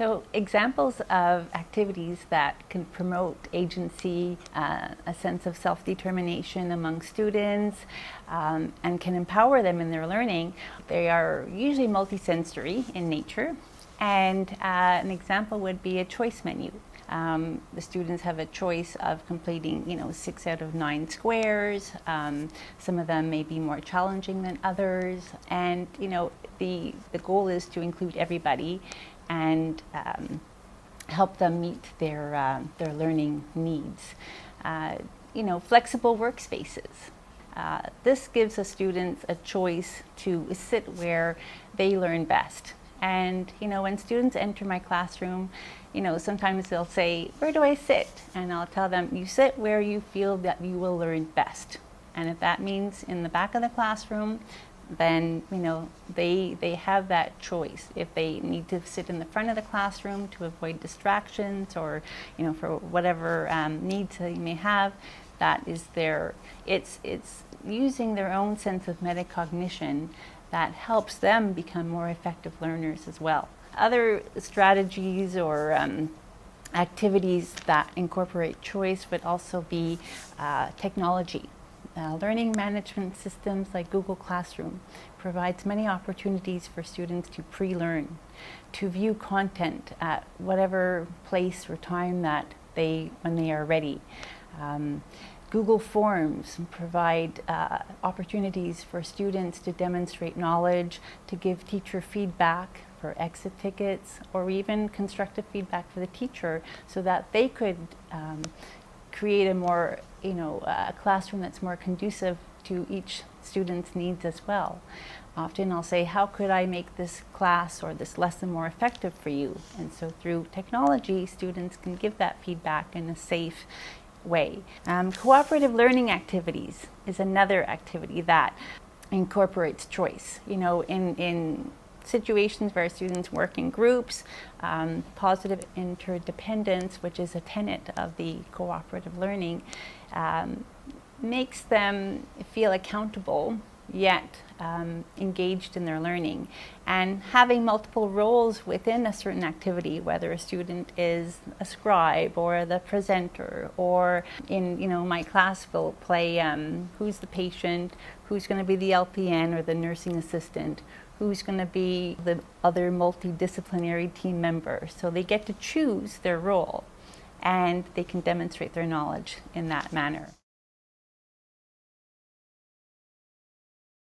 So examples of activities that can promote agency, a sense of self-determination among students, and can empower them in their learning, they are usually multisensory in nature. And an example would be a choice menu. The students have a choice of completing, 6 out of 9 squares. Some of them may be more challenging than others. And, the goal is to include everybody and help them meet their learning needs. Flexible workspaces. This gives the students a choice to sit where they learn best. And, when students enter my classroom, sometimes they'll say, "Where do I sit?" And I'll tell them, "You sit where you feel that you will learn best." And if that means in the back of the classroom, then, they have that choice. If they need to sit in the front of the classroom to avoid distractions or, for whatever needs they may have, that is it's using their own sense of metacognition that helps them become more effective learners as well. Other strategies or activities that incorporate choice would also be technology. Learning management systems like Google Classroom provides many opportunities for students to pre-learn, to view content at whatever place or time when they are ready. Google Forms provide opportunities for students to demonstrate knowledge, to give teacher feedback for exit tickets, or even constructive feedback for the teacher so that they could create a classroom that's more conducive to each student's needs as well. Often I'll say, "How could I make this class or this lesson more effective for you?" And so through technology, students can give that feedback in a safe way. Cooperative learning activities is another activity that incorporates choice. In situations where students work in groups, positive interdependence, which is a tenet of the cooperative learning, makes them feel accountable yet engaged in their learning. And having multiple roles within a certain activity, whether a student is a scribe or the presenter, or in my class will play who's the patient, who's going to be the LPN or the nursing assistant, who's going to be the other multidisciplinary team member. So they get to choose their role and they can demonstrate their knowledge in that manner.